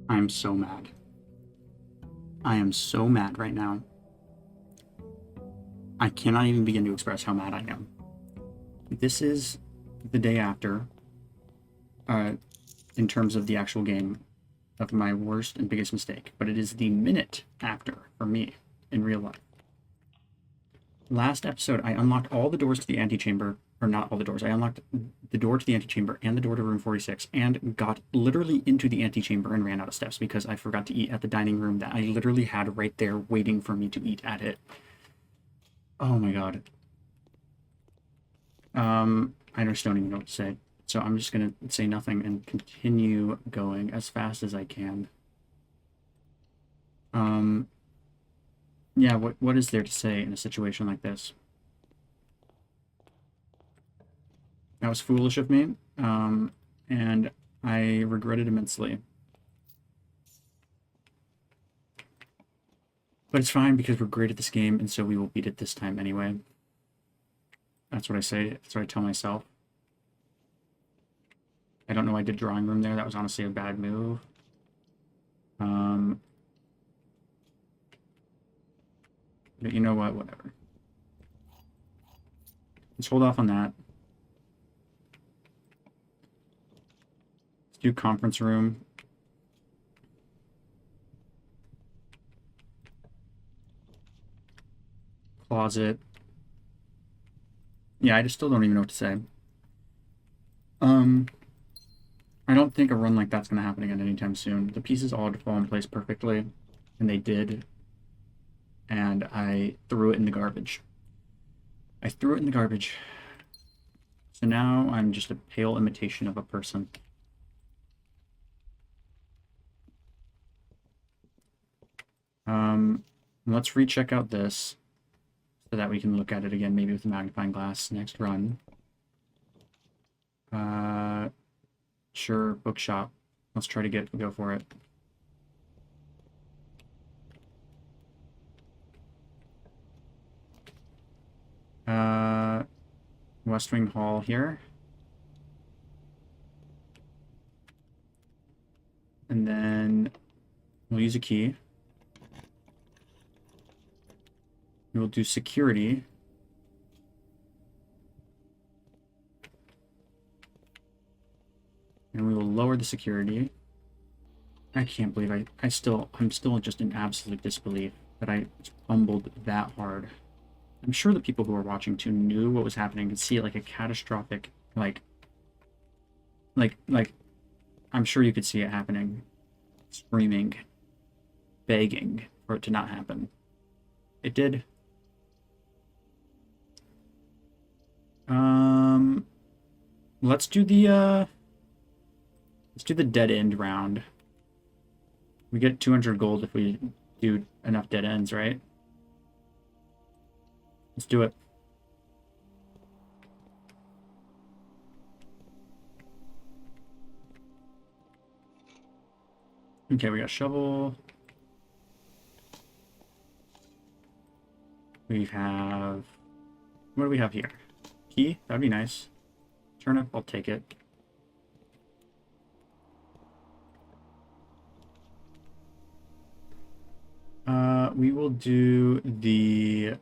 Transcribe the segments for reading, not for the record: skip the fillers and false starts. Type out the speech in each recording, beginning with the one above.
I'm so mad. I am so mad right now. I cannot even begin to express how mad I am. This is the day after, uh, in terms of the actual game, of my worst and biggest mistake, but it is the minute after for me in real life. Last episode, I unlocked all the doors to the antechamber, or not all the doors. I unlocked the door to the antechamber and the door to room 46, and got literally into the antechamber and ran out of steps because I forgot to eat at the dining room that I literally had right there waiting for me to eat at it. Oh my god. I just don't even know what to say. So I'm just gonna say nothing and continue going as fast as I can. Yeah, what is there to say in a situation like this? That was foolish of me, and I regret it immensely. But it's fine because we're great at this game, and so we will beat it this time anyway. That's what I say. That's what I tell myself. I don't know why I did drawing room there. That was honestly a bad move. But you know what? Whatever. Let's hold off on that. Let's do conference room. Closet. Yeah, I just still don't even know what to say. I don't think a run like that's going to happen again anytime soon. The pieces all had to fall in place perfectly, and they did. And I threw it in the garbage. I threw it in the garbage. So now I'm just a pale imitation of a person. Let's recheck out this so that we can look at it again, maybe with a magnifying glass next run. Sure, bookshop. Let's try to go for it. West Wing Hall here. And then we'll use a key. We will do security. And we will lower the security. I can't believe I'm still just in absolute disbelief that I fumbled that hard. I'm sure the people who were watching too knew what was happening, could see it like a catastrophic, like, I'm sure you could see it happening, screaming, begging for it to not happen. It did. Let's do the dead end round. We get 200 gold if we do enough dead ends, right? Let's do it. Okay, we got shovel. We have... What do we have here? Key? That'd be nice. Turnip, I'll take it. We will do the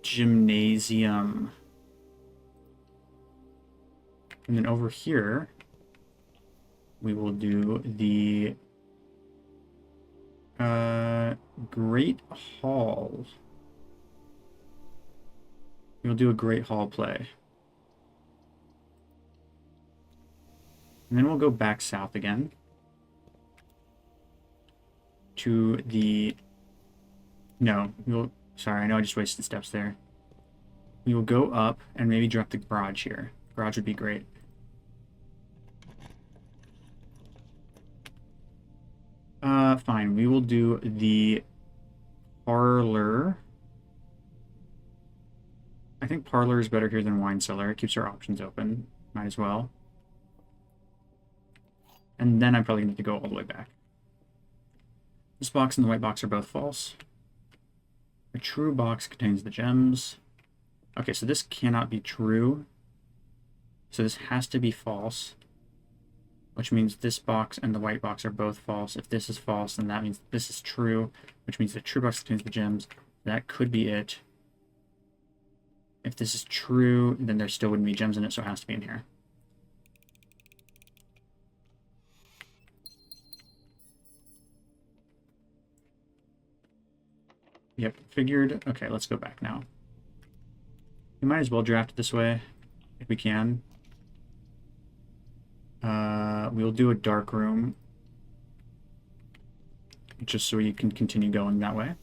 gymnasium. And then over here, we will do the Great Hall. We'll do a Great Hall play. And then we'll go back south again to the... No, sorry, I know I just wasted steps there. We will go up and maybe drop the garage here. Garage would be great. Fine. We will do the parlor. I think parlor is better here than wine cellar. It keeps our options open. Might as well. And then I'm probably going to have to go all the way back. This box and the white box are both false. A true box contains the gems. Okay, so this cannot be true. So this has to be false. which means this box and the white box are both false. If this is false, then that means this is true, which means the true box contains the gems. That could be it. If this is true, then there still wouldn't be gems in it, so it has to be in here. Yep, figured. Okay, let's go back now. We might as well draft it this way, if we can. We'll do a dark room, just so you can continue going that way.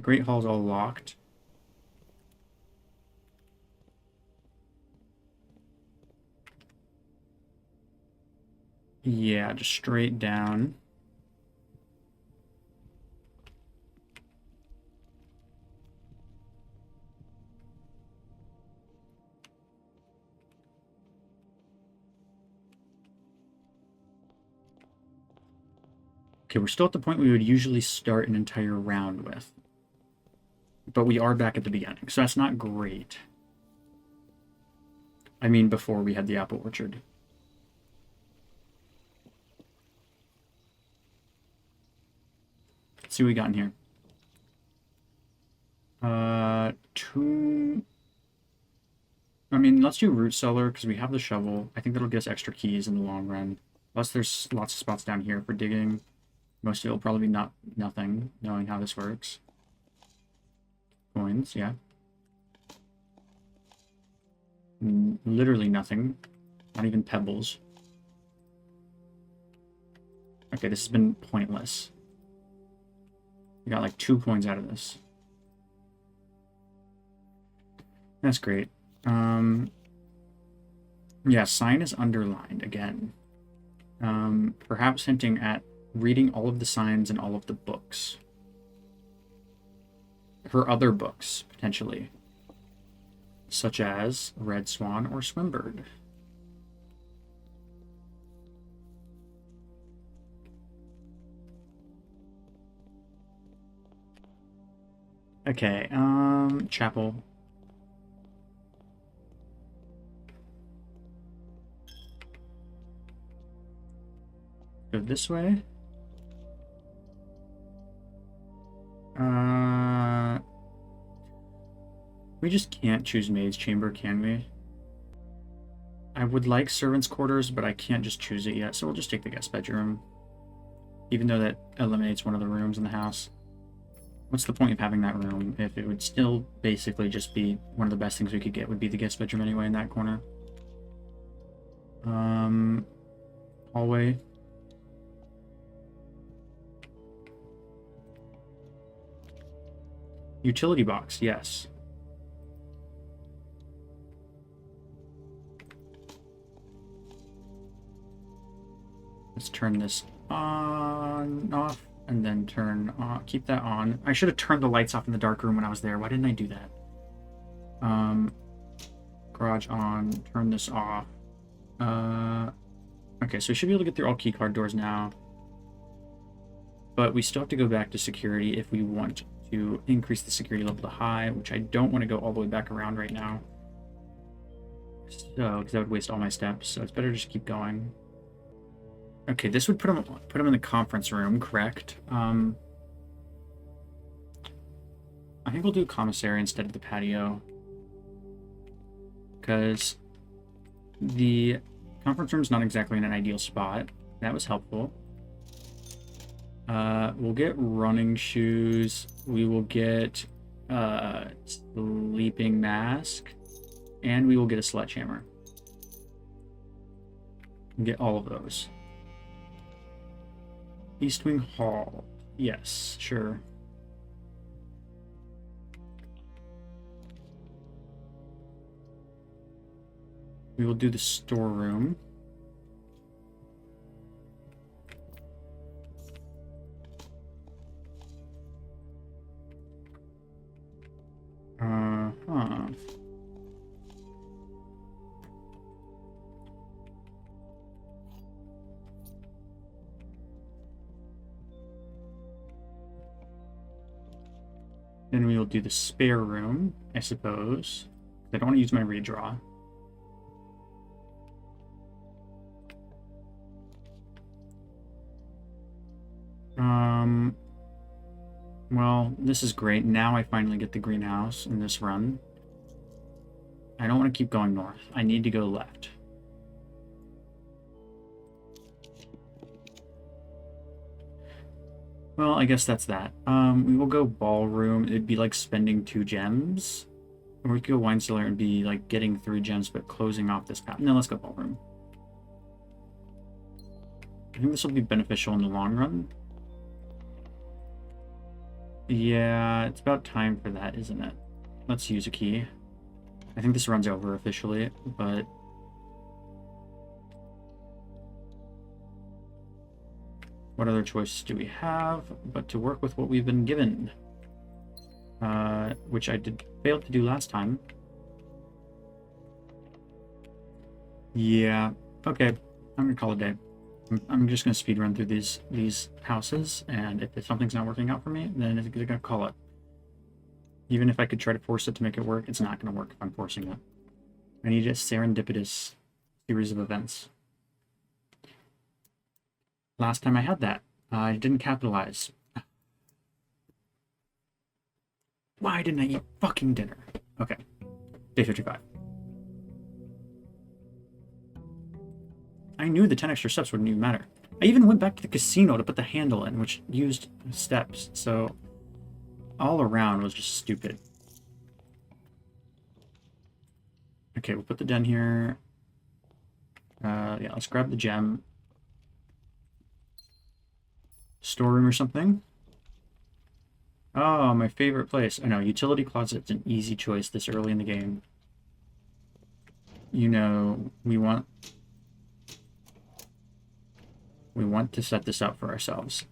Great Hall's all locked. Yeah, just straight down. Okay, we're still at the point we would usually start an entire round with. But we are back at the beginning, so that's not great. I mean, before we had the apple orchard. Let's see what we got in here. Two... I mean, let's do root cellar, because we have the shovel. I think that'll get us extra keys in the long run. Plus, there's lots of spots down here for digging. Most of it will probably be nothing, knowing how this works. Coins, yeah. Literally nothing. Not even pebbles. Okay, this has been pointless. We got like 2 coins out of this. That's great. Yeah, sign is underlined again. Perhaps hinting at reading all of the signs in all of the books. Her other books, potentially. Such as Red Swan or Swimbird. Okay, chapel. Go this way. We just can't choose Maid's Chamber, can we? I would like Servants' Quarters, but I can't just choose it yet, so we'll just take the guest bedroom. Even though that eliminates one of the rooms in the house. What's the point of having that room if it would still basically just be one of the best things we could get would be the guest bedroom anyway in that corner. Hallway. Utility box, yes. Let's turn this on, off, and then turn on, keep that on. I should have turned the lights off in the dark room when I was there. Why didn't I do that? Garage on, turn this off. Okay, so we should be able to get through all keycard doors now. But we still have to go back to security if we want to increase the security level to high, which I don't want to go all the way back around right now. So, because that would waste all my steps, so it's better to just keep going. Okay, this would put him in the conference room, correct? I think we'll do commissary instead of the patio. Because the conference room's not exactly in an ideal spot. That was helpful. We'll get running shoes. We will get sleeping mask. And we will get a sledgehammer. We'll get all of those. East Wing Hall. Yes, sure. We will do the storeroom. Then we will do the spare room, I suppose. I don't want to use my redraw. Well, this is great. Now I finally get the greenhouse in this run. I don't want to keep going north. I need to go left. Well, I guess that's that. We will go ballroom. It'd be like spending 2 gems. Or we could go wine cellar and be like getting 3 gems but closing off this path. No, let's go ballroom. I think this will be beneficial in the long run. Yeah, it's about time for that, isn't it? Let's use a key. I think this runs over officially, but... what other choices do we have but to work with what we've been given? Which I did fail to do last time. Yeah, okay. I'm gonna call it a day. I'm just gonna speed run through these houses, and if something's not working out for me, then I'm gonna call it. Even if I could try to force it to make it work, it's not gonna work if I'm forcing it. I need a serendipitous series of events. Last time I had that, I didn't capitalize. Why didn't I eat fucking dinner? Okay, day 55. I knew the 10 extra steps wouldn't even matter. I even went back to the casino to put the handle in, which used steps, so all around was just stupid. Okay, we'll put the den here. Yeah, let's grab the gem. Storeroom or something. Oh, my favorite place. I know, utility closet's an easy choice this early in the game. You know, we want to set this up for ourselves.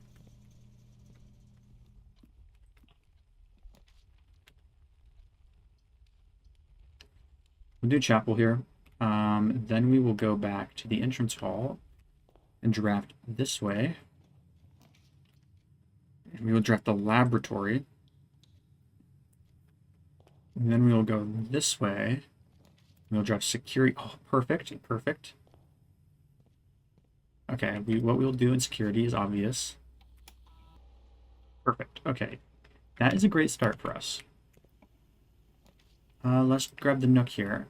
We'll do chapel here. Then we will go back to the entrance hall and draft this way. And we will draft the laboratory. And then we will go this way. We'll draft security. Oh, perfect, perfect. Okay, what we'll do in security is obvious. Perfect, okay. That is a great start for us. Let's grab the nook here.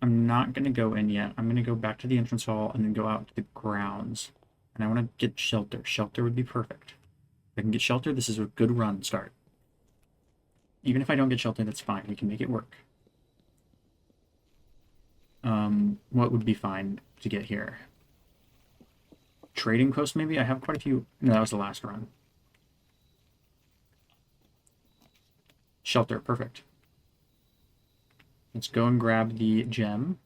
I'm not going to go in yet. I'm going to go back to the entrance hall and then go out to the grounds. And I want to get shelter. Shelter would be perfect. If I can get shelter, this is a good run start. Even if I don't get shelter, that's fine. We can make it work. What would be fine to get here? Trading post, maybe? I have quite a few. No, that was the last run. Shelter, perfect. Let's go and grab the gem.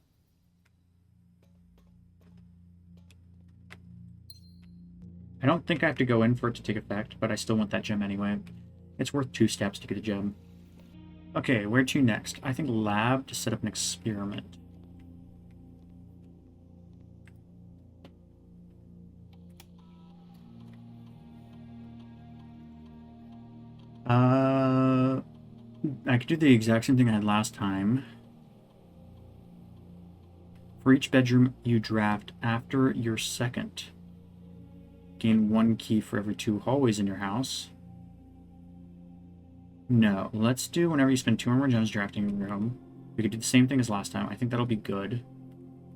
I don't think I have to go in for it to take effect, but I still want that gem anyway. It's worth 2 steps to get a gem. Okay, where to next? I think lab to set up an experiment. I could do the exact same thing I had last time. For each bedroom you draft after your second. Gain 1 key for every 2 hallways in your house. No, let's do whenever you spend 2 or more gems drafting a room. We could do the same thing as last time. I think that'll be good.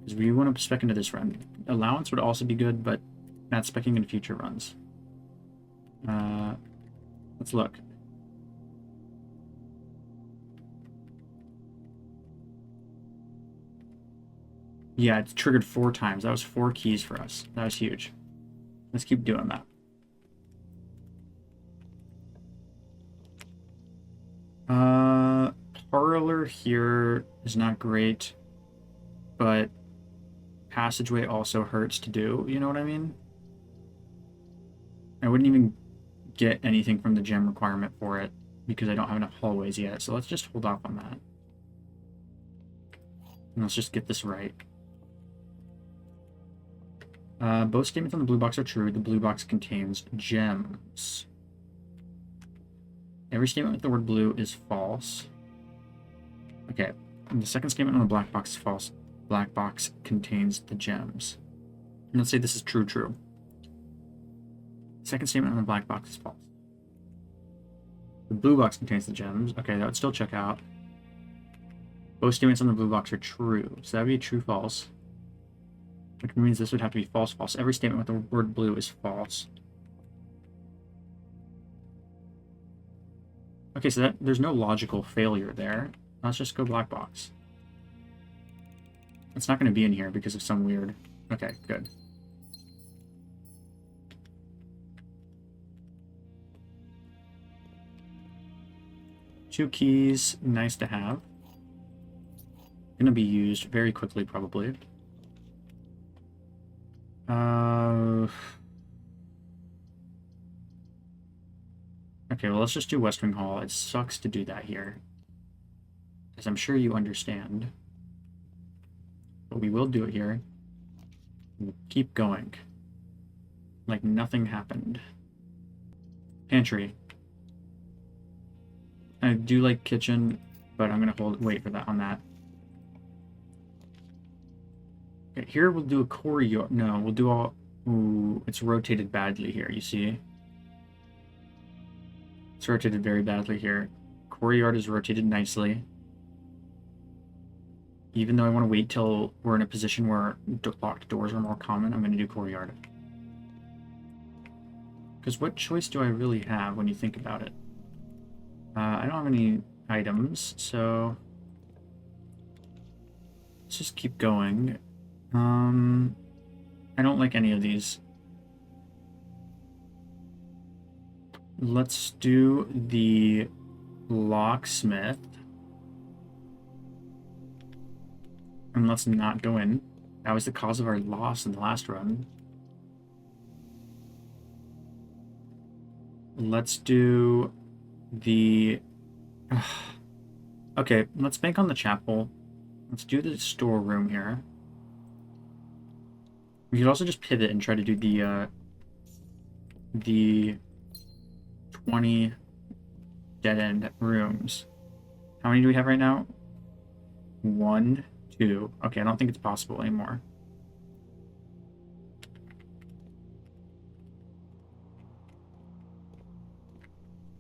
Because we want to spec into this run. Allowance would also be good, but not specking in future runs. Let's look. Yeah, it's triggered 4 times. That was 4 keys for us. That was huge. Let's keep doing that. Parlor here is not great, but passageway also hurts to do. You know what I mean? I wouldn't even get anything from the gem requirement for it because I don't have enough hallways yet. So let's just hold off on that. And let's just get this right. Both statements on the blue box are true. The blue box contains gems. Every statement with the word blue is false. Okay, and the second statement on the black box is false. Black box contains the gems. And let's say this is true, true. Second statement on the black box is false. The blue box contains the gems. Okay, that would still check out. Both statements on the blue box are true. So that would be true, false. Which means this would have to be false, false. Every statement with the word blue is false. Okay, so there's no logical failure there. Let's just go black box. It's not going to be in here because of some weird... Okay, good. Two keys, nice to have. Going to be used very quickly, probably. Okay, well, let's just do West Wing Hall. It sucks to do that here, as I'm sure you understand. But we will do it here. We'll keep going. Like nothing happened. Pantry. I do like kitchen, but I'm gonna wait for that on that. Okay, here we'll do a courtyard. No, we'll do all... Ooh, it's rotated badly here, you see? It's rotated very badly here. Courtyard is rotated nicely. Even though I want to wait till we're in a position where locked doors are more common, I'm going to do courtyard. Because what choice do I really have when you think about it? I don't have any items, so... Let's just keep going. I don't like any of these. Let's do the locksmith. And let's not go in. That was the cause of our loss in the last run. Let's do the... Okay, let's bank on the chapel. Let's do the storeroom here. We could also just pivot and try to do the 20 dead-end rooms. How many do we have right now? 1, 2. Okay, I don't think it's possible anymore.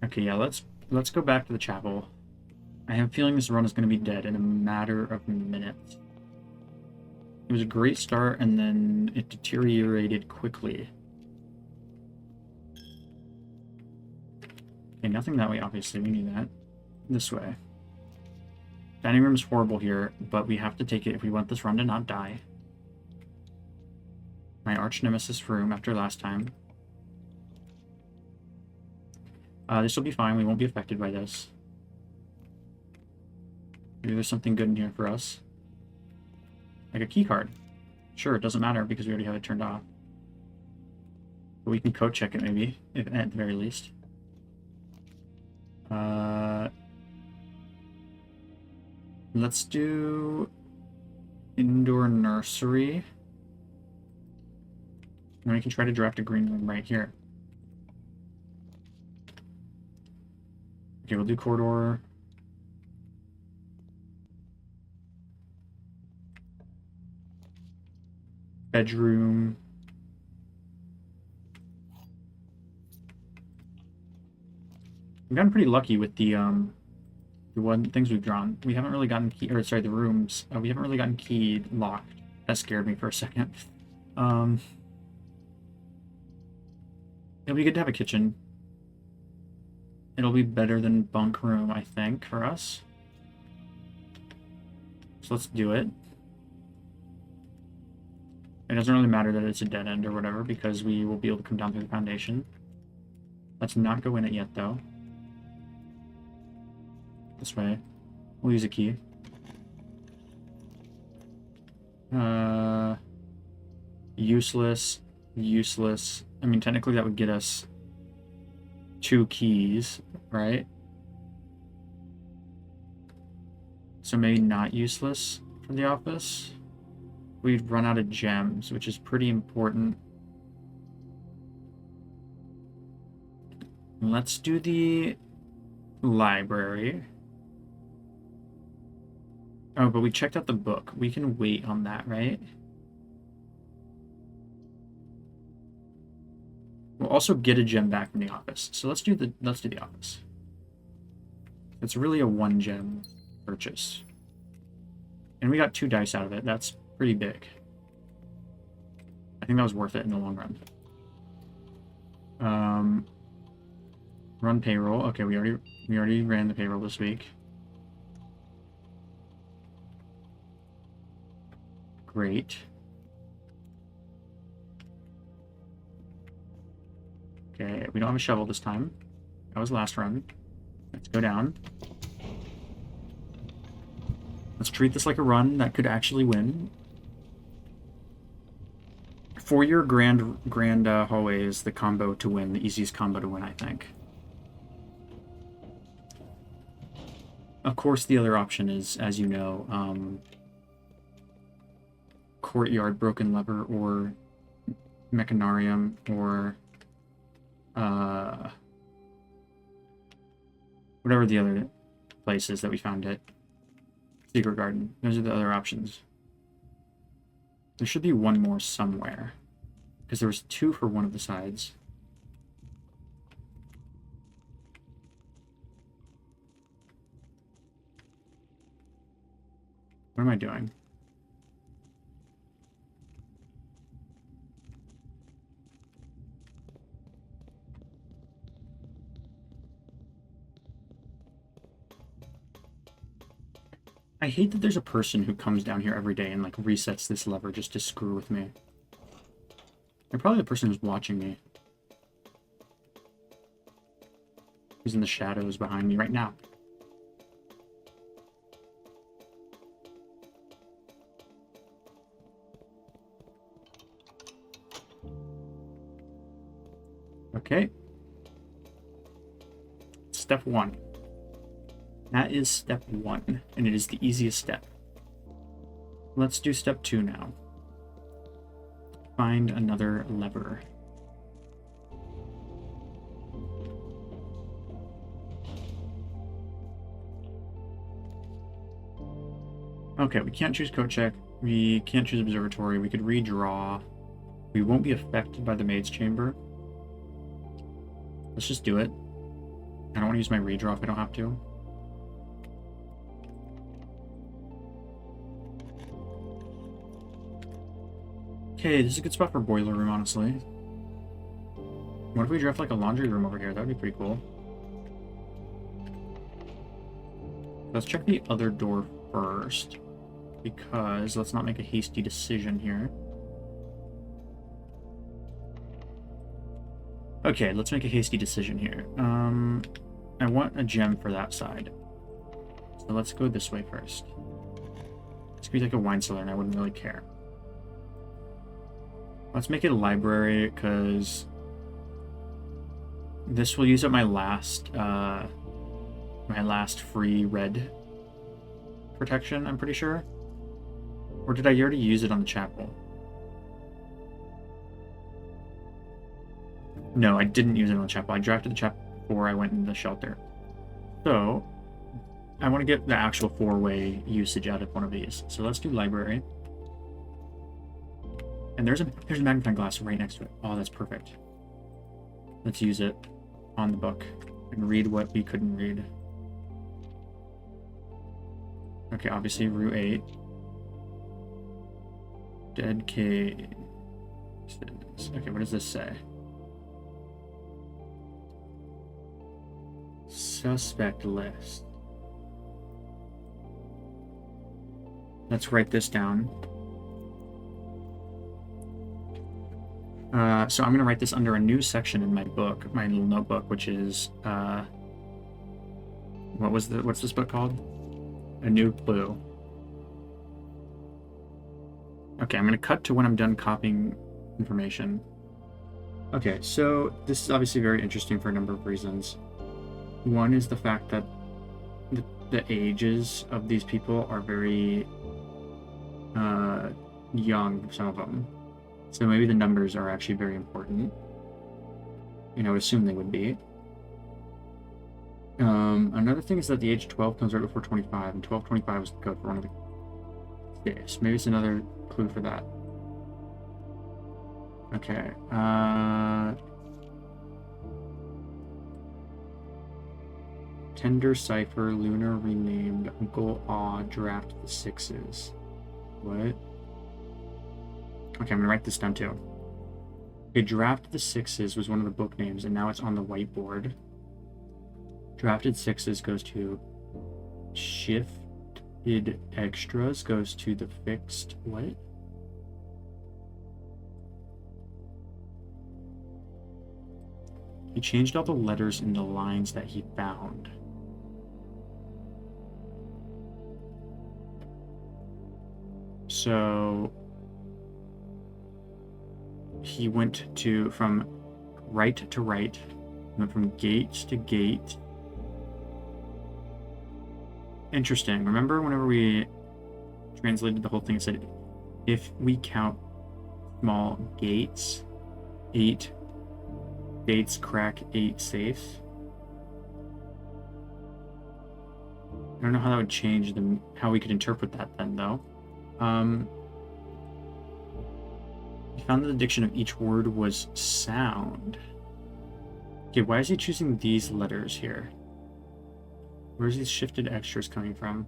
Okay, yeah, let's go back to the chapel. I have a feeling this run is going to be dead in a matter of minutes. It was a great start, and then it deteriorated quickly. Okay, nothing that way, obviously. We need that. This way. Dining room is horrible here, but we have to take it if we want this run to not die. My arch nemesis room after last time. This will be fine. We won't be affected by this. Maybe there's something good in here for us. Like a key card. Sure, it doesn't matter because we already have it turned off. But we can code check it maybe, if, at the very least. Let's do indoor nursery. And we can try to draft a green room right here. Okay, we'll do corridor. Bedroom. We've gotten pretty lucky with the things we've drawn. We haven't really gotten key, or sorry, the rooms. We haven't really gotten keyed, locked. That scared me for a second. It'll be good to have a kitchen. It'll be better than bunk room, I think, for us. So let's do it. It doesn't really matter that it's a dead end or whatever, because we will be able to come down through the foundation. Let's not go in it yet, though. This way. We'll use a key. Useless. Useless. I mean, technically that would get us 2 keys, right? So maybe not useless for the office. We'd run out of gems, which is pretty important. Let's do the library. Oh, but we checked out the book. We can wait on that, right? We'll also get a gem back from the office. So let's do the office. It's really a 1 gem purchase. And we got 2 dice out of it. That's pretty big. I think that was worth it in the long run. Run payroll. Okay, we already ran the payroll this week. Great. Okay, we don't have a shovel this time. That was last run. Let's go down. Let's treat this like a run that could actually win. For your grand hallway is the combo to win, the easiest combo to win, I think. Of course, the other option is, as you know, Courtyard, Broken Lever, or Mechanarium, or whatever the other place is that we found it. Secret Garden. Those are the other options. There should be one more somewhere, because there was 2 for one of the sides. What am I doing? I hate that there's a person who comes down here every day and like resets this lever just to screw with me. They're probably the person who's watching me. Who's in the shadows behind me right now. Okay. Step 1. That is step 1, and it is the easiest step. Let's do step 2 now. Find another lever. Okay, we can't choose coat check. We can't choose observatory. We could redraw. We won't be affected by the maid's chamber. Let's just do it. I don't want to use my redraw if I don't have to. Okay, this is a good spot for boiler room, honestly. What if we draft like a laundry room over here? That would be pretty cool. Let's check the other door first, because let's not make a hasty decision here. Okay, let's make a hasty decision here. I want a gem for that side. So let's go this way first. This could be like a wine cellar, and I wouldn't really care. Let's make it a library, because this will use up my last free red protection, I'm pretty sure. Or did I already use it on the chapel? No, I didn't use it on the chapel. I drafted the chapel before I went into the shelter. So, I want to get the actual 4-way usage out of one of these. So let's do library. And there's a magnifying glass right next to it. Oh, that's perfect. Let's use it on the book and read what we couldn't read. Okay, obviously Route 8. Dead caves. Okay, what does this say? Suspect list. Let's write this down. So I'm going to write this under a new section in my book, my little notebook, which is, what's this book called? A New Clue. Okay, I'm going to cut to when I'm done copying information. Okay, so this is obviously very interesting for a number of reasons. One is the fact that the ages of these people are very young, some of them. So maybe the numbers are actually very important. I would assume they would be. Another thing is that the age 12 comes right before 25, and 1225 was the code for one of the days. Maybe it's another clue for that. Okay. Tender Cipher, Lunar Renamed, Uncle Aw, Draft the Sixes. What? Okay, I'm gonna write this down too. Okay, Draft the Sixes was one of the book names, and now it's on the whiteboard. Drafted Sixes goes to Shifted Extras, goes to the fixed. What? He changed all the letters in the lines that he found. So he went from right to right, went from gate to gate. Interesting. Remember whenever we translated the whole thing, it said if we count small gates, 8 gates crack 8 safes. I don't know how that would change how we could interpret that then, though. He found that the diction of each word was sound. Okay, why is he choosing these letters here? Where's these shifted extras coming from?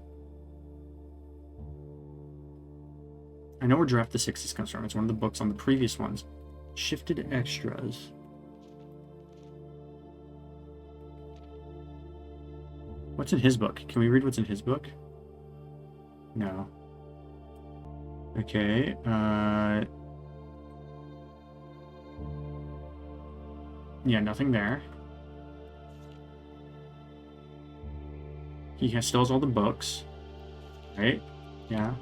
I know where Draft the Sixes comes from. It's one of the books on the previous ones. Shifted extras. What's in his book? Can we read what's in his book? No. Okay, yeah, nothing there. He still has all the books, right? Yeah.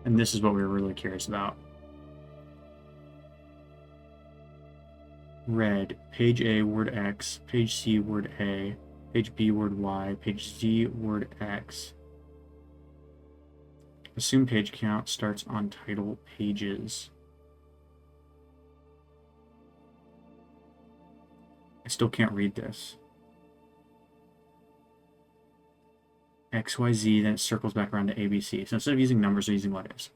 And this is what we were really curious about. Red, page A, word X, page C, word A, page B, word Y, page Z, word X. Assume page count starts on title pages. I still can't read this. XYZ, then it circles back around to ABC. So instead of using numbers, we're using letters,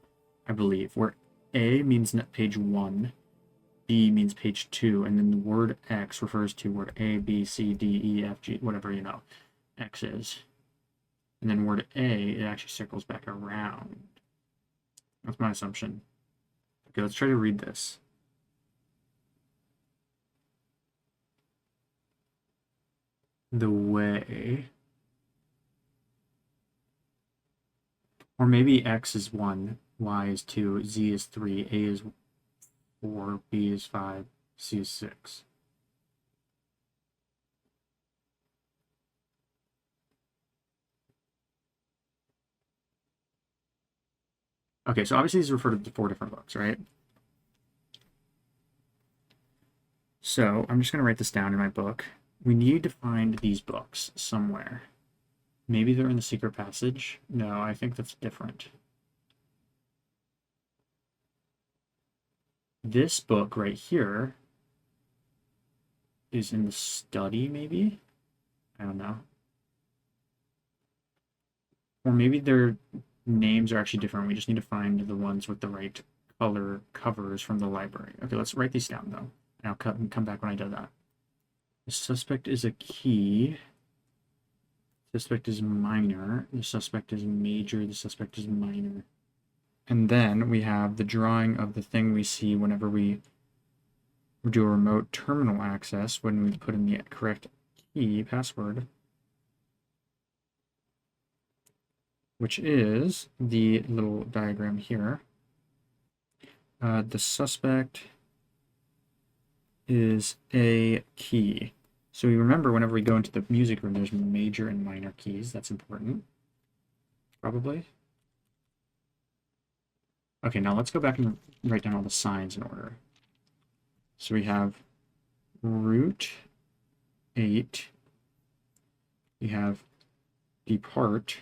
I believe. Where A means page 1, B means page 2, and then the word X refers to word A, B, C, D, E, F, G, whatever, X is. And then word A, it actually circles back around. That's my assumption. Okay, let's try to read this. The way. Or maybe X is 1, Y is 2, Z is 3, A is 4, B is 5, C is 6. Okay, so obviously these refer to 4 different books, right? So I'm just going to write this down in my book. We need to find these books somewhere. Maybe they're in the secret passage. No, I think that's different. This book right here is in the study, maybe? I don't know. Or maybe their names are actually different. We just need to find the ones with the right color covers from the library. Okay, let's write these down, though. And I'll come back when I do that. The suspect is a key. The suspect is minor. The suspect is major. The suspect is minor. And then we have the drawing of the thing we see whenever we do a remote terminal access when we put in the correct key password, which is the little diagram here. The suspect is a key. So we remember whenever we go into the music room, there's major and minor keys. That's important, probably. Okay, now let's go back and write down all the signs in order. So we have root 8. We have depart.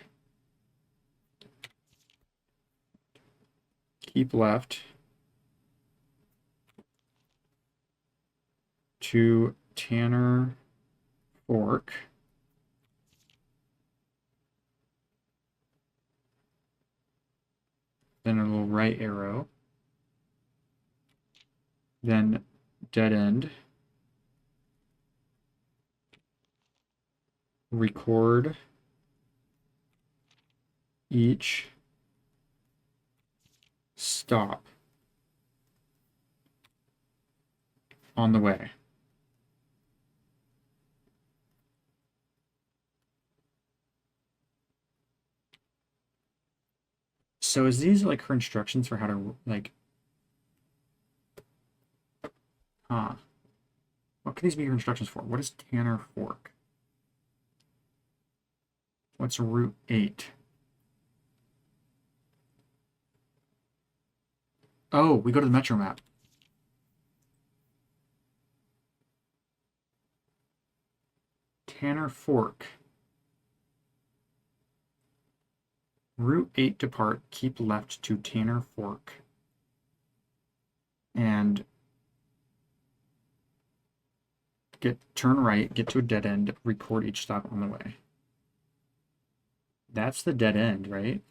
Keep left. To Tanner Fork. Then a little right arrow. Then dead end. record each stop on the way. So is these like her instructions for how to like, what could these be your instructions for? What is Tanner Fork? What's Route 8? Oh, we go to the Metro map. Tanner Fork. Route 8 depart, keep left to Tanner Fork. And turn right, get to a dead end, record each stop on the way. That's the dead end, right?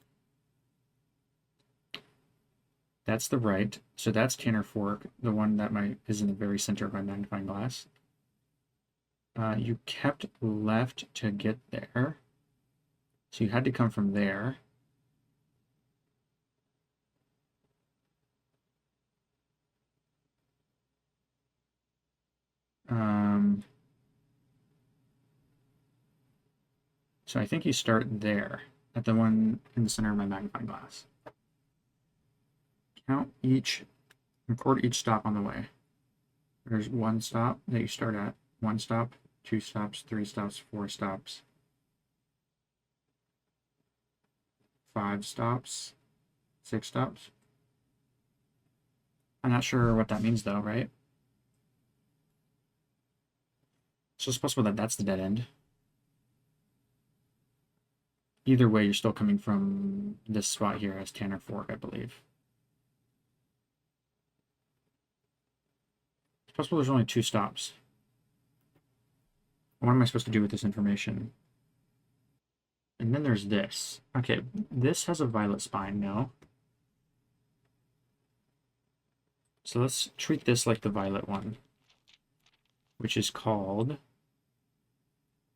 That's the right. So that's Tanner Fork, the one that is in the very center of my magnifying glass. You kept left to get there. So you had to come from there. So I think you start there, at the one in the center of my magnifying glass. Record each stop on the way. There's one stop that you start at, one stop, two stops, three stops, four stops, five stops, six stops. I'm not sure what that means though, right? So it's possible that that's the dead end. Either way, you're still coming from this spot here as Tanner Fork, I believe. It's possible there's only two stops. What am I supposed to do with this information? And then there's this. Okay, this has a violet spine, no? So let's treat this like the violet one, which is called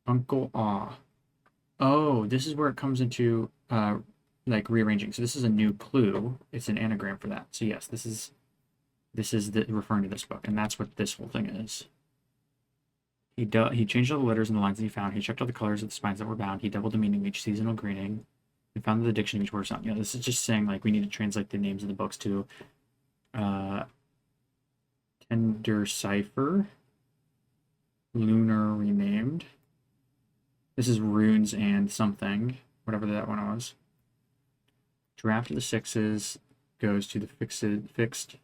Uncle Ah. Oh, this is where it comes into like rearranging. So this is a new clue. It's an anagram for that. So yes, this is referring to this book, and that's what this whole thing is. He changed all the letters and the lines that he found. He checked all the colors of the spines that were bound. He doubled the meaning of each seasonal greeting. He found the diction of each word sound. You know, this is just saying like we need to translate the names of the books to Tender Cipher, Lunar Renamed. This is runes and something, whatever that one was. Draft of the sixes goes to the fixed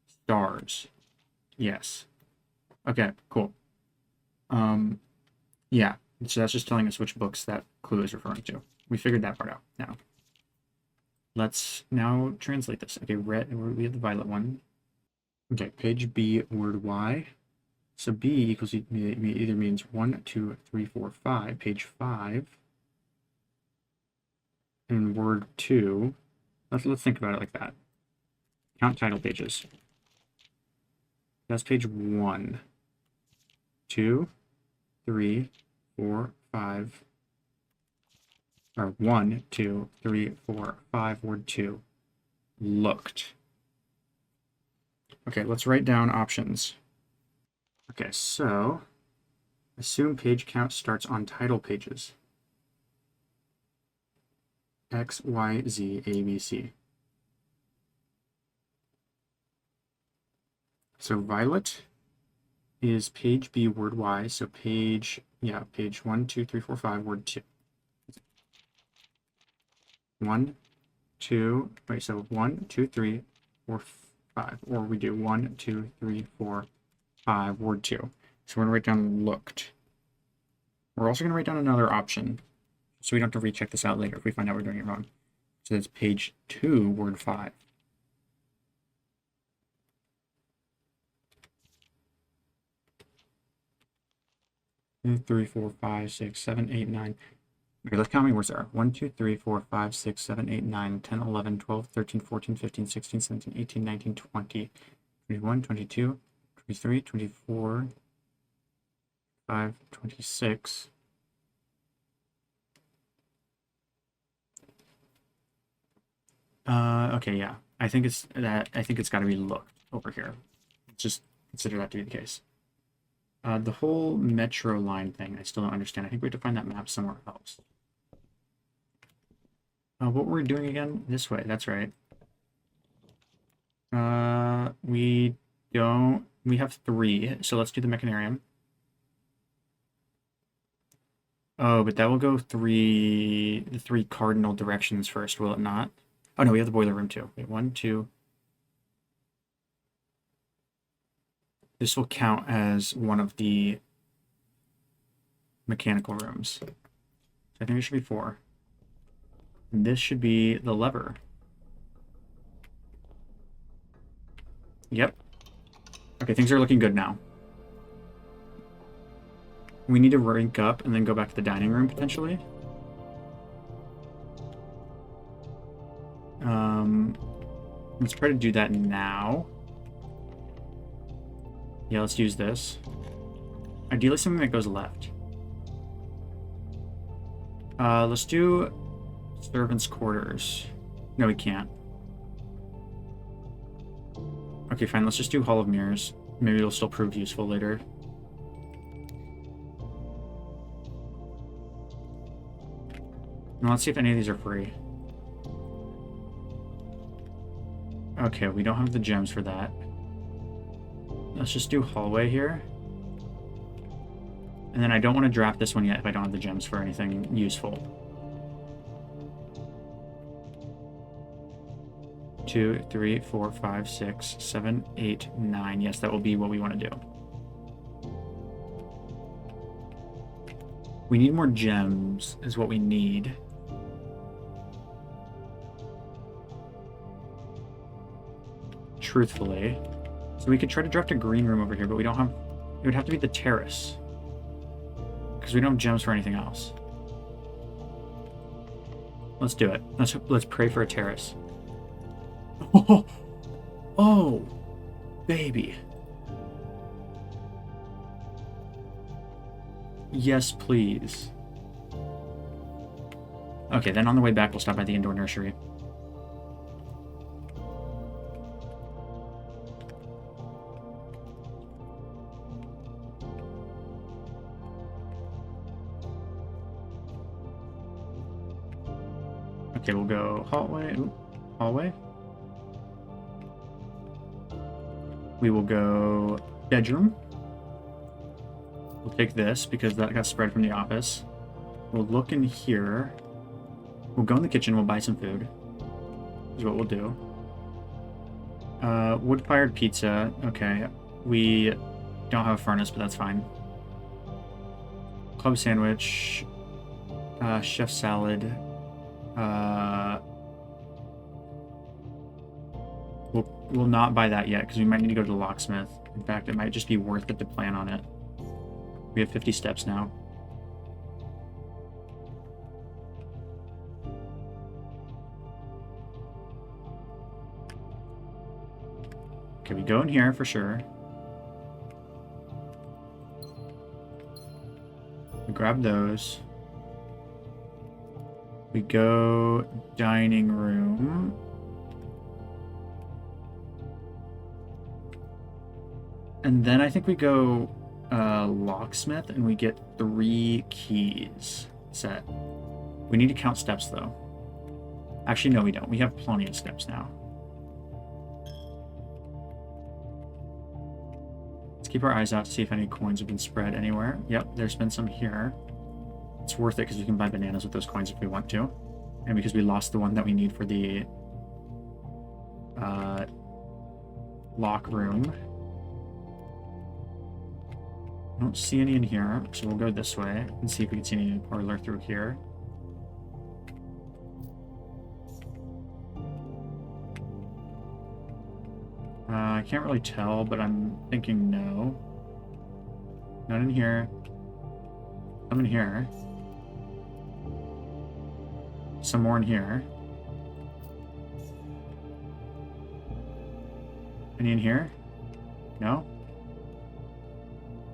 stars. Yes. Okay, cool. Yeah, so that's just telling us which books that clue is referring to. We figured that part out now. Let's now translate this. Okay, we have the violet one. Okay, page B, word Y. So B equals either means 1, 2, 3, 4, 5, page 5. And word 2, let's think about it like that. Count title pages. That's page 1, 2, 3, 4, 5. Or 1, 2, 3, 4, 5, word 2. Looked. Okay, let's write down options. Okay, so assume page count starts on title pages. X, Y, Z, A, B, C. So violet is page B, word Y. So page 1, 2, 3, 4, 5, word 2. 1, 2, wait, so 1, 2, 3, 4, 5. Or we do 1, 2, 3, 4, 5, word 2. So we're going to write down looked. We're also going to write down another option, so we don't have to recheck this out later if we find out we're doing it wrong. So that's page 2, word 5. Three, 4, 5, 6, 7, 8, 9. Okay, let's count how many words there are. 1, 2, 3, 4, 5, 6, 7, 8, 9, 10, 11, 12, 13, 14, 15, 16, 17, 18, 19, 20, 21, 22, 23, 24, 25, 26, Okay, yeah. I think it's got to be looked over here. Let's just consider that to be the case. The whole metro line thing, I still don't understand. I think we have to find that map somewhere else. What were we doing again? This way, that's right. We don't... We have 3, so let's do the mechanarium. Oh, but that will go the 3 cardinal directions first, will it not? Oh no, we have the boiler room too. Wait, 1, 2. This will count as one of the mechanical rooms. So I think it should be 4. And this should be the lever. Yep. Okay, things are looking good now. We need to rank up and then go back to the dining room, potentially. Let's try to do that now. Yeah, let's use this. Ideally something that goes left. Let's do servants' quarters. No, we can't. Okay, fine. Let's just do Hall of Mirrors. Maybe it'll still prove useful later. Now let's see if any of these are free. Okay, we don't have the gems for that. Let's just do hallway here. And then I don't want to draft this one yet if I don't have the gems for anything useful. 2, 3, 4, 5, 6, 7, 8, 9. Yes, that will be what we want to do. We need more gems, is what we need. Truthfully. So we could try to draft a green room over here, but we don't have... It would have to be the terrace. Because we don't have gems for anything else. Let's do it. Let's pray for a terrace. Oh, oh, baby. Yes, please. Okay, then on the way back, we'll stop by the indoor nursery. Okay, we'll go hallway. Ooh, hallway. We will go bedroom. We'll take this because that got spread from the office. We'll look in here. We'll go in the kitchen. We'll buy some food. Is what we'll do. Wood-fired pizza. Okay. We don't have a furnace, but that's fine. Club sandwich. Chef salad. We'll not buy that yet because we might need to go to the locksmith. In fact, it might just be worth it to plan on it. We have 50 steps now. Okay, we go in here for sure. We grab those. We go dining room. And then I think we go locksmith and we get 3 keys set. We need to count steps though. Actually, no, we don't. We have plenty of steps now. Let's keep our eyes out to see if any coins have been spread anywhere. Yep, there's been some here. It's worth it because we can buy bananas with those coins if we want to. And because we lost the one that we need for the lock room. I don't see any in here, so we'll go this way and see if we can see any in the parlor through here. I can't really tell, but I'm thinking no. Not in here. Some in here. Some more in here. Any in here? No?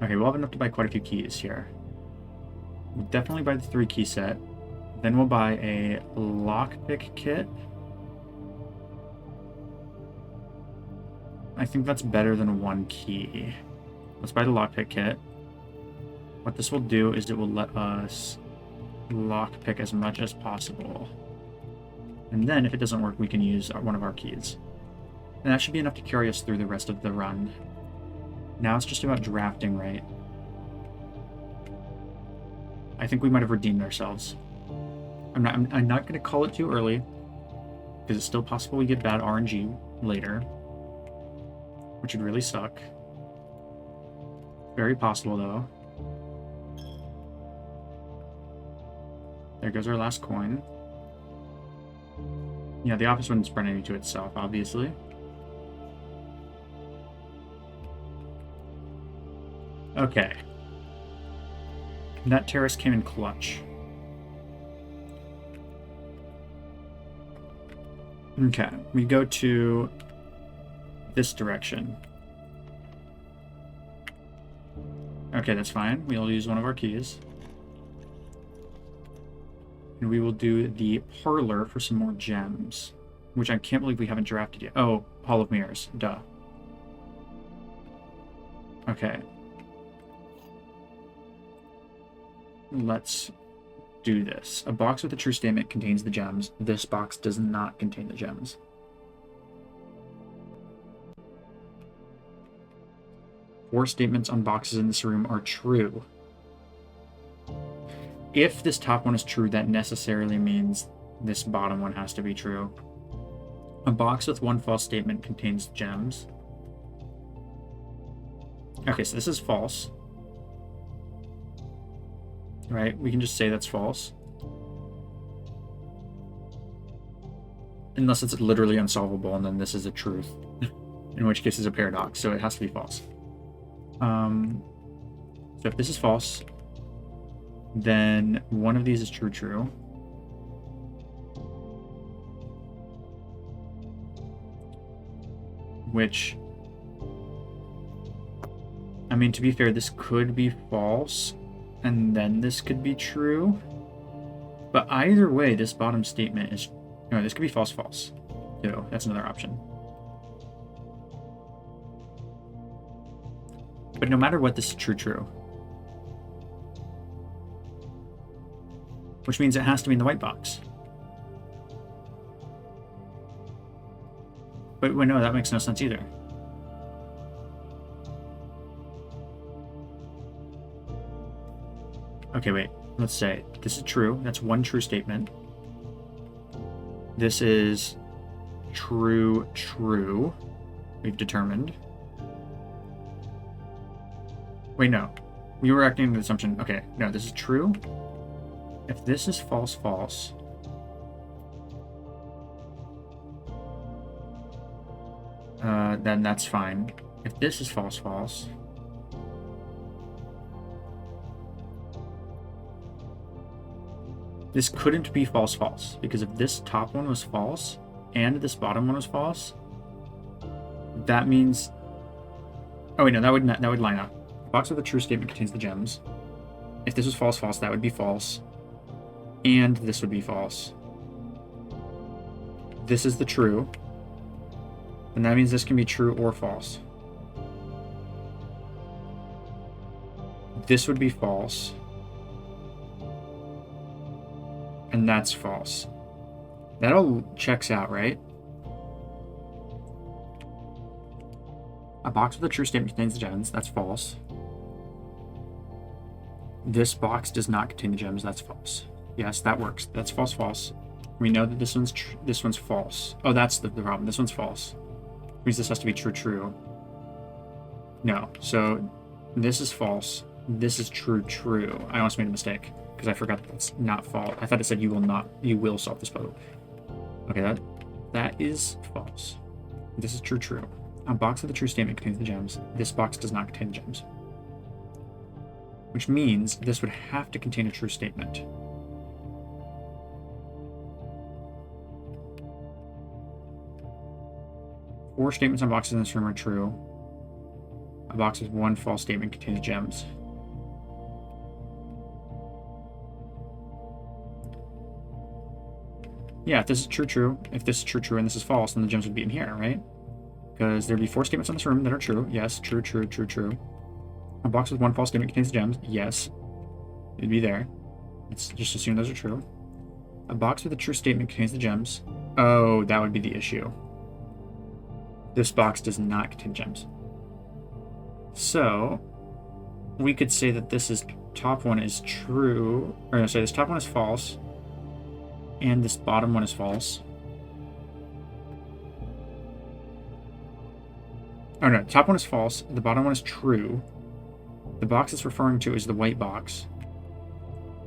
Okay, we'll have enough to buy quite a few keys here. We'll definitely buy the 3 key set. Then we'll buy a lockpick kit. I think that's better than one key. Let's buy the lockpick kit. What this will do is it will let us lockpick as much as possible. And then if it doesn't work, we can use one of our keys. And that should be enough to carry us through the rest of the run. Now it's just about drafting right. I think we might have redeemed ourselves. I'm not going to call it too early, because it's still possible we get bad RNG later, which would really suck. Very possible, though. There goes our last coin. Yeah, the office wouldn't spread any to itself, obviously. Okay. That terrace came in clutch. Okay, we go to this direction. Okay, that's fine. We'll use one of our keys. And we will do the parlor for some more gems, which I can't believe we haven't drafted yet. Oh, Hall of Mirrors. Duh. Okay. Let's do this. A box with a true statement contains the gems. This box does not contain the gems. Four statements on boxes in this room are true. If this top one is true, that necessarily means this bottom one has to be true. A box with one false statement contains gems. Okay, so this is false. Right? We can just say that's false. Unless it's literally unsolvable, and then this is a truth. In which case it's a paradox, so it has to be false. So if this is false, then one of these is true. Which, I mean, to be fair, this could be false, and then this could be true. But either way, this bottom statement is... No, this could be false, false. So that's another option. But no matter what, this is true. Which means it has to be in the white box. But wait, no, that makes no sense either. Okay, wait. Let's say this is true. That's one true statement. This is true. We've determined. Wait, no. We were acting on the assumption. Okay, no, this is true. If this is false, false. Then that's fine. If this is false, false. This couldn't be false, false, because if this top one was false and this bottom one was false, that means... Oh wait, no, that would line up. The box with a true statement contains the gems. If this was false, false, that would be false. And this would be false. This is the true. And that means this can be true or false. This would be false. And that's false. That all checks out, right? A box with a true statement contains the gems. That's false. This box does not contain the gems. That's false. Yes, that works. That's false, false. We know that this one's false. Oh, that's the problem. This one's false. Which means this has to be true. No. So this is false. This is true. I almost made a mistake because I forgot that that's not false. I thought it said you will solve this puzzle. Okay, that is false. This is true. A box with a true statement contains the gems. This box does not contain the gems. Which means this would have to contain a true statement. Four statements on boxes in this room are true. A box with one false statement contains gems. Yeah, if this is true, if this is true, and this is false, then the gems would be in here, right? Because there'd be 4 statements in this room that are true. Yes, true, true, true, true. A box with 1 false statement contains the gems. Yes. It'd be there. Let's just assume those are true. A box with a true statement contains the gems. Oh, that would be the issue. This box does not contain gems. So, we could say that this top one is true. Or no, sorry, this top one is false. And this bottom one is false. Oh no, top one is false. The bottom one is true. The box it's referring to is the white box.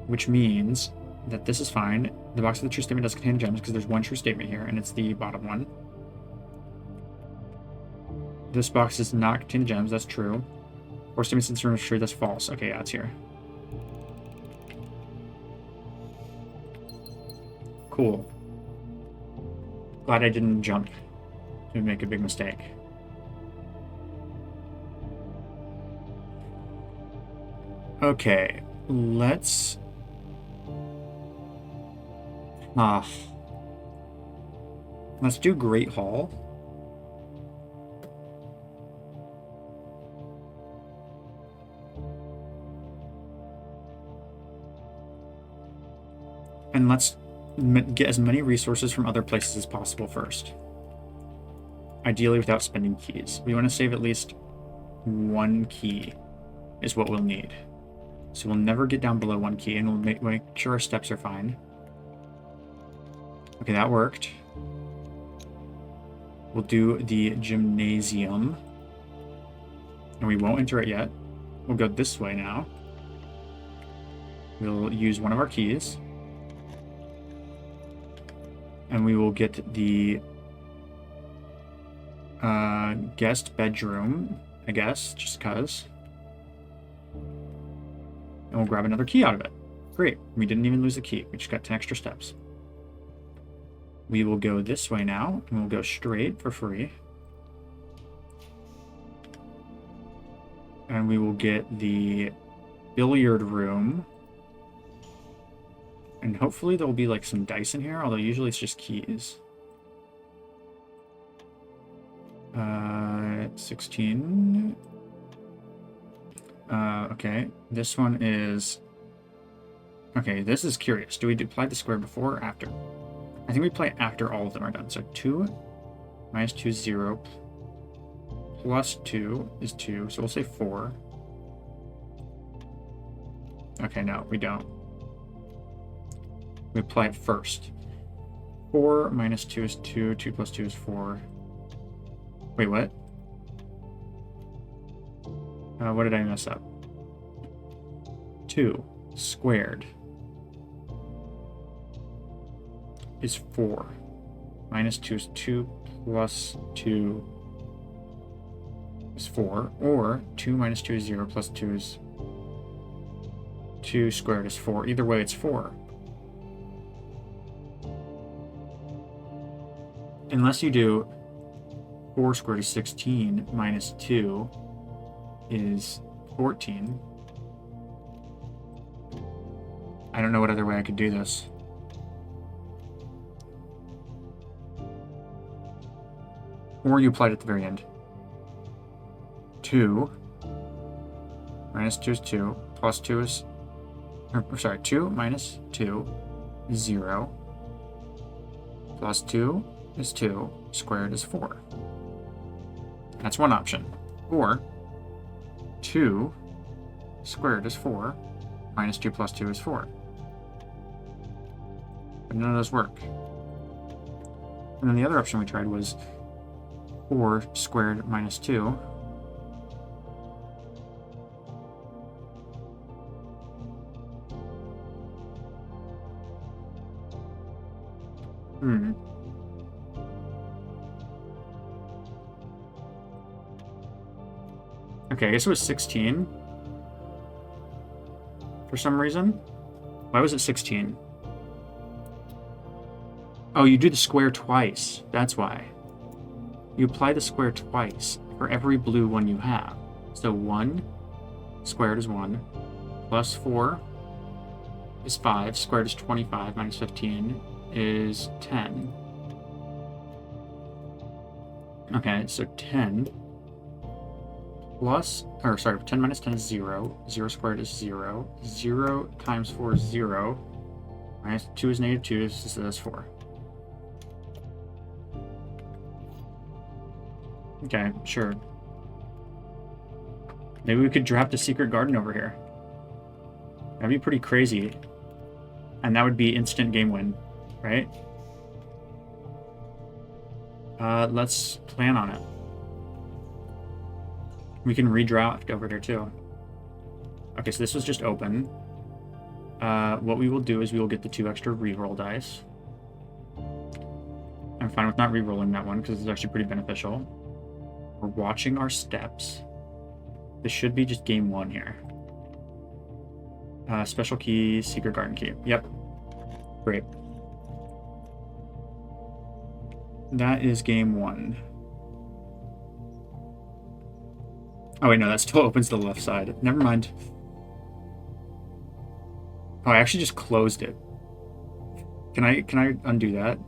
Which means that this is fine. The box with the true statement does contain gems because there's 1 true statement here, and it's the bottom one. This box does not contain the gems, that's true. 4 statements in this room is true, that's false. Okay, yeah, it's here. Cool. Glad I didn't jump to make a big mistake. Okay, let's... Let's do Great Hall. And let's get as many resources from other places as possible first. Ideally without spending keys. We want to save at least 1 key is what we'll need. So we'll never get down below 1 key, and we'll make sure our steps are fine. Okay, that worked. We'll do the gymnasium. And we won't enter it yet. We'll go this way now. We'll use one of our keys. And we will get the guest bedroom, I guess, just because. And we'll grab another key out of it. Great. We didn't even lose the key. We just got 10 extra steps. We will go this way now, and we'll go straight for free. And we will get the billiard room. And hopefully there will be like some dice in here, although usually it's just keys. 16. Okay, this one is... Okay, this is curious. Do we apply the square before or after? I think we play after all of them are done. So 2 minus 2 is 0. Plus 2 is 2, so we'll say 4. Okay, no, we don't. We apply it first. 4 minus 2 is 2. 2 plus 2 is 4. Wait, what? What did I mess up? 2 squared is 4. Minus 2 is 2 plus 2 is 4. Or 2 minus 2 is 0 plus 2 is 2 squared is 4. Either way, it's 4. Unless you do 4 squared is 16 minus 2 is 14. I don't know what other way I could do this. Or you applied at the very end. 2 minus 2 is 2, plus 2 is... sorry, 2 minus 2 is 0, plus 2 is 2, squared is 4. That's one option. Or 2 squared is 4, minus 2 plus 2 is 4. But none of those work. And then the other option we tried was 4 squared minus 2. Okay, I guess it was 16. For some reason. Why was it 16? Oh, you do the square twice. That's why. You apply the square twice for every blue one you have. So 1 squared is 1, plus 4 is 5, squared is 25, minus 15 is 10. Okay, so 10 plus, or sorry, 10 minus 10 is 0. 0 squared is 0. 0 times 4 is 0. Minus 2 is negative 2, so that's 4. Okay, sure. Maybe we could draft a secret garden over here. That'd be pretty crazy. And that would be instant game win, right? Let's plan on it. We can redraft over here too. Okay, so this was just open. What we will do is we will get the 2 extra reroll dice. I'm fine with not rerolling that one because it's actually pretty beneficial. We're watching our steps. This should be just game 1 here. Special key, secret garden key. Yep. Great. That is game 1. Oh wait, no, that still opens the left side. Never mind. Oh, I actually just closed it. Can I undo that?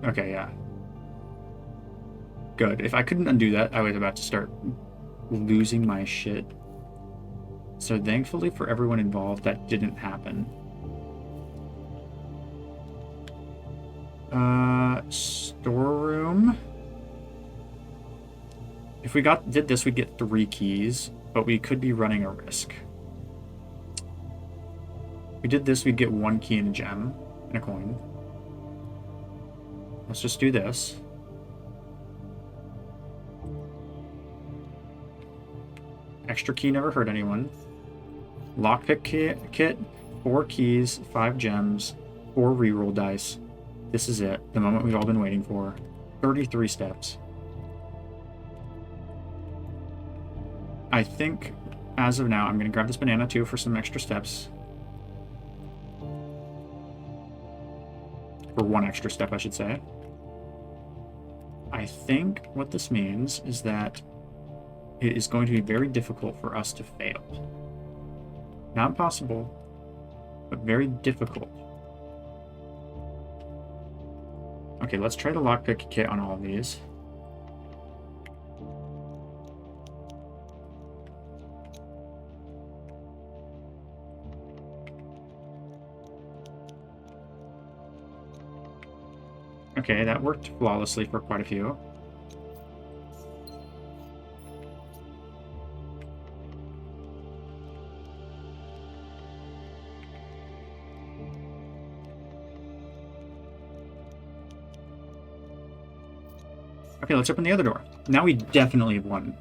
Okay, yeah. Good. If I couldn't undo that, I was about to start losing my shit. So thankfully for everyone involved, that didn't happen. Storeroom. If we did this, we'd get 3 keys, but we could be running a risk. If we did this, we'd get 1 key and a gem and a coin. Let's just do this. Extra key never hurt anyone. Lockpick kit, 4 keys, 5 gems, 4 reroll dice. This is it, the moment we've all been waiting for. 33 steps. I think, as of now, I'm going to grab this banana too for some extra steps. For 1 extra step, I should say. I think what this means is that it is going to be very difficult for us to fail. Not impossible, but very difficult. Okay, let's try the lockpick kit on all of these. Okay, that worked flawlessly for quite a few. Okay, let's open the other door. Now we definitely have won.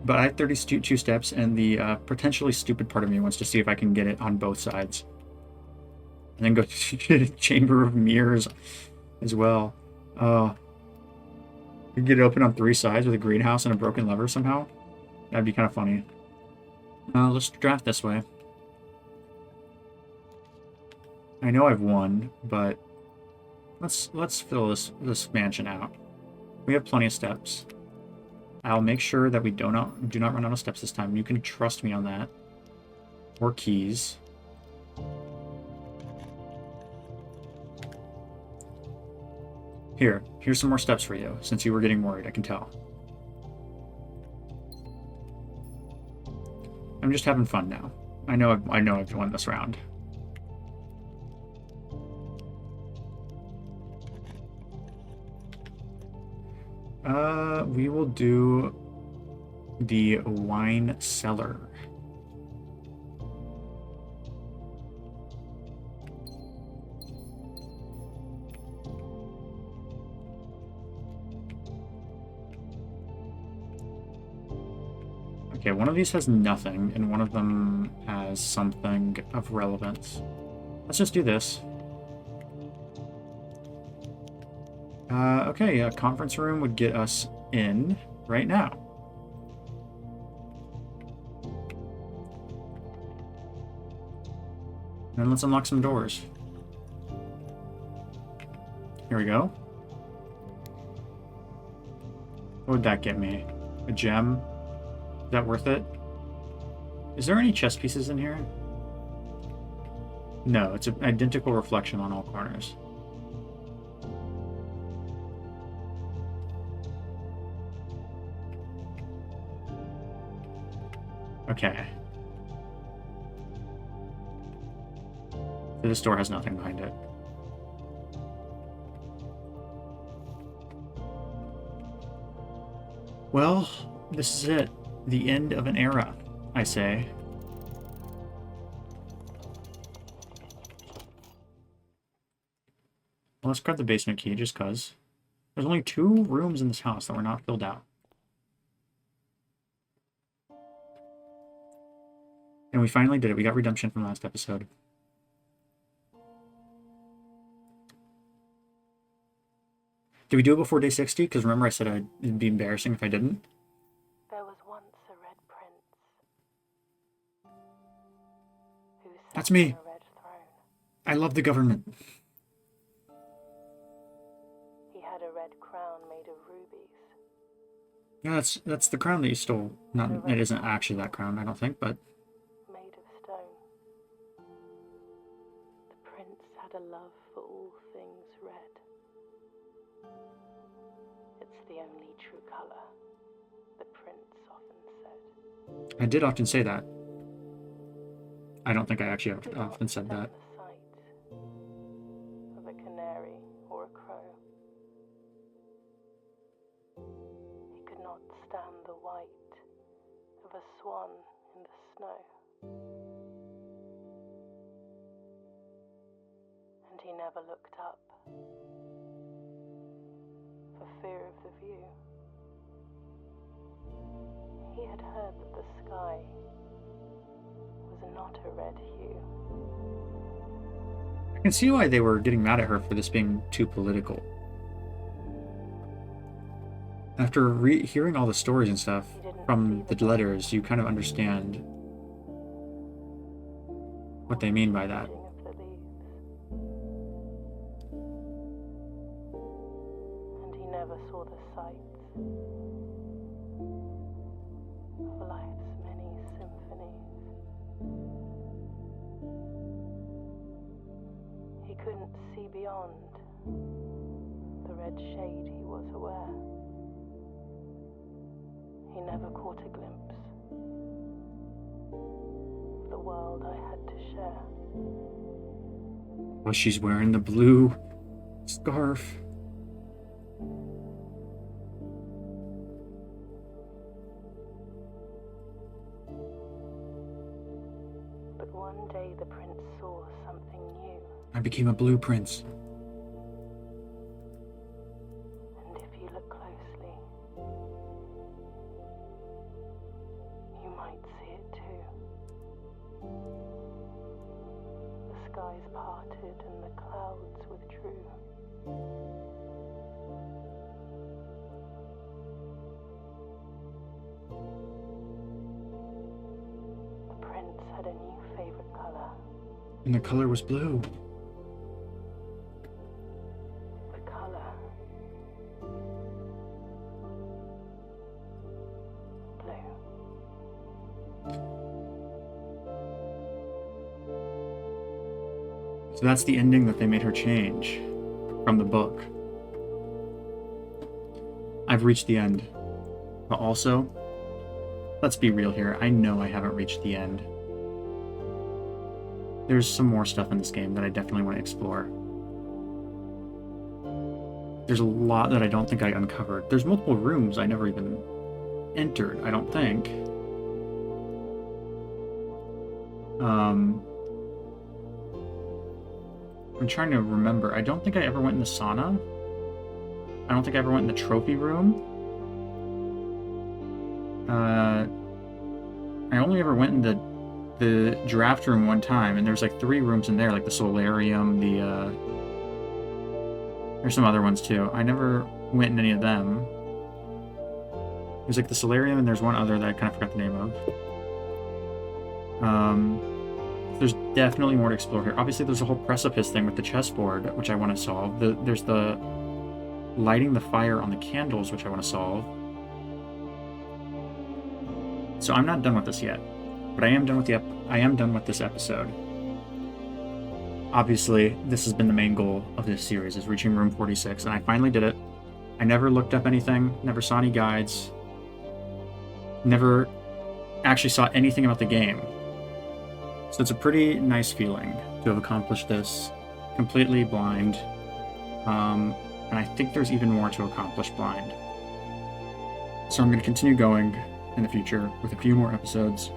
But I have 32 steps, and the potentially stupid part of me wants to see if I can get it on both sides. And then go to Chamber of Mirrors as well. You get it open on 3 sides with a greenhouse and a broken lever somehow. That'd be kind of funny. Let's draft this way. I know I've won, but let's fill this mansion out. We have plenty of steps. I'll make sure that we do not run out of steps this time. You can trust me on that. Or keys. Here's some more steps for you, since you were getting worried, I can tell. I'm just having fun now. I know I've won this round. We will do the wine cellar. Okay, one of these has nothing, and one of them has something of relevance. Let's just do this. Okay, a conference room would get us in right now. And let's unlock some doors. Here we go. What would that get me? A gem? Is that worth it? Is there any chess pieces in here? No, it's an identical reflection on all corners. Okay. So this door has nothing behind it. Well, this is it. The end of an era, I say. Well, let's grab the basement key just because. There's only 2 rooms in this house that were not filled out. And we finally did it. We got redemption from last episode. Did we do it before day 60? Because remember I said it'd be embarrassing if I didn't? There was once a red prince who sat That's me. on a red throne. I love the government. He had a red crown made of rubies. Yeah, that's the crown that you stole. Not, it isn't actually that crown, I don't think, but... Made of stone. The prince had a love for all things red. It's the only true color, the prince often said. I did often say that. I don't think I actually often said that. The sight of a canary or a crow. He could not stand the white of a swan in the snow. And he never looked up for fear of the view. He had heard that the sky was not a red hue. I can see why they were getting mad at her for this being too political. After hearing all the stories and stuff from the letters, you kind of understand what they mean by that. And he never saw the sights of life's many symphonies. He couldn't see beyond the red shade he was aware. He never caught a glimpse of the world I had to share. Well, she's wearing the blue scarf. But one day the prince saw something new. I became a blue prince. And if you look closely, you might see it too. The skies parted and the clouds withdrew. The prince had a new favorite color. And the color was blue. The color blue. So that's the ending that they made her change from the book. I've reached the end. But also, let's be real here. I know I haven't reached the end. There's some more stuff in this game that I definitely want to explore. There's a lot that I don't think I uncovered. There's multiple rooms I never even entered, I don't think. I'm trying to remember. I don't think I ever went in the sauna. I don't think I ever went in the trophy room. I only ever went in the draft room one time, and there's like 3 rooms in there, like the solarium, there's some other ones too. I never went in any of them. There's like the solarium, and there's one other that I kind of forgot the name of. There's definitely more to explore here. Obviously, there's a whole precipice thing with the chessboard, which I want to solve. There's the lighting the fire on the candles, which I want to solve. So I'm not done with this yet, but I am done with this episode. obviously, this has been the main goal of this series, is reaching room 46, and I finally did it. I never looked up anything, never saw any guides, never actually saw anything about the game. So it's a pretty nice feeling to have accomplished this completely blind. And I think there's even more to accomplish blind. So I'm going to continue going in the future with a few more episodes,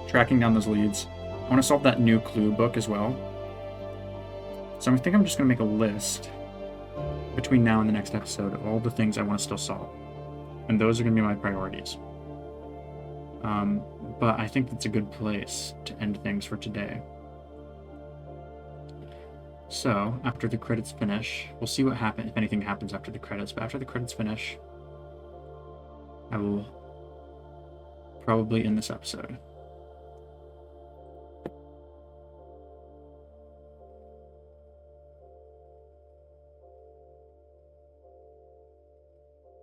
tracking down those leads. I want to solve that new clue book as well. So I think I'm just going to make a list between now and the next episode of all the things I want to still solve. And those are going to be my priorities. But I think that's a good place to end things for today. So, after the credits finish, we'll see what happens, if anything happens after the credits, but after the credits finish, I will probably end this episode.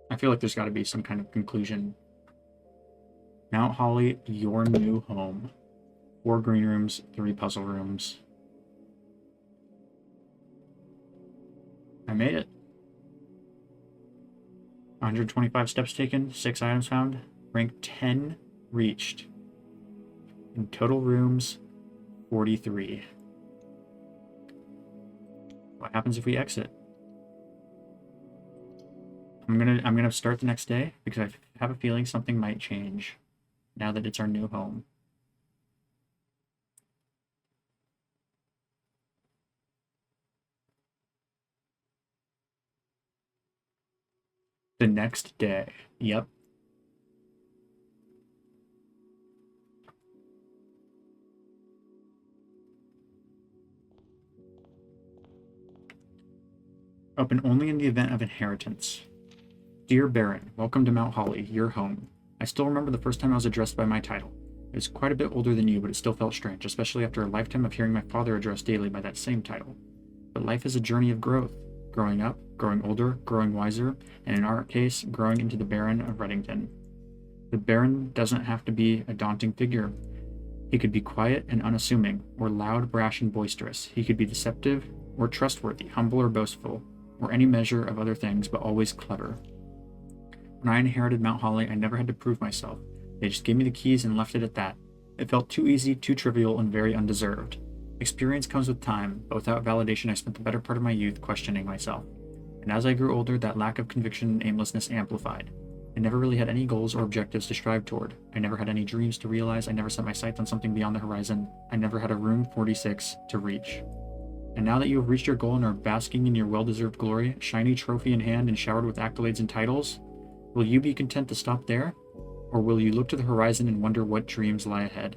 I feel like there's got to be some kind of conclusion. Mount Holly, your new home. 4 green rooms, 3 puzzle rooms. I made it. 125 steps taken, 6 items found, rank 10 reached. In total rooms, 43. What happens if we exit? I'm gonna start the next day because I have a feeling something might change now that it's our new home. The next day. Yep. Open only in the event of inheritance. Dear Baron, welcome to Mount Holly, your home. I still remember the first time I was addressed by my title. It was quite a bit older than you, but it still felt strange, especially after a lifetime of hearing my father addressed daily by that same title. But life is a journey of growth. Growing up, growing older, growing wiser, and in our case, growing into the Baron of Reddington. The Baron doesn't have to be a daunting figure. He could be quiet and unassuming, or loud, brash, and boisterous. He could be deceptive, or trustworthy, humble, or boastful, or any measure of other things, but always clever. When I inherited Mount Holly, I never had to prove myself. They just gave me the keys and left it at that. It felt too easy, too trivial, and very undeserved. Experience comes with time, but without validation I spent the better part of my youth questioning myself. And as I grew older, that lack of conviction and aimlessness amplified. I never really had any goals or objectives to strive toward. I never had any dreams to realize. I never set my sights on something beyond the horizon. I never had a room 46 to reach. And now that you have reached your goal and are basking in your well-deserved glory, shiny trophy in hand and showered with accolades and titles, will you be content to stop there? Or will you look to the horizon and wonder what dreams lie ahead?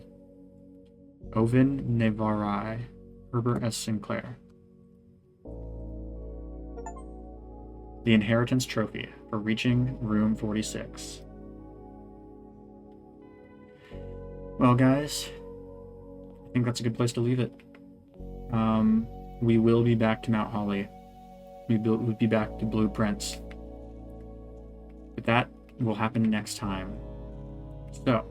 Ovinn Nevarei, Herbert S. Sinclair. The Inheritance Trophy for reaching room 46. Well, guys, I think that's a good place to leave it. We will be back to Mount Holly. We'll be back to Blueprints. But that will happen next time. So,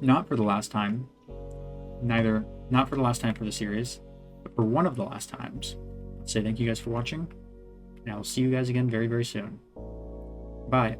not for the last time. Not for the last time for the series, but for one of the last times. I'll say thank you guys for watching, and I will see you guys again very, very soon. Bye.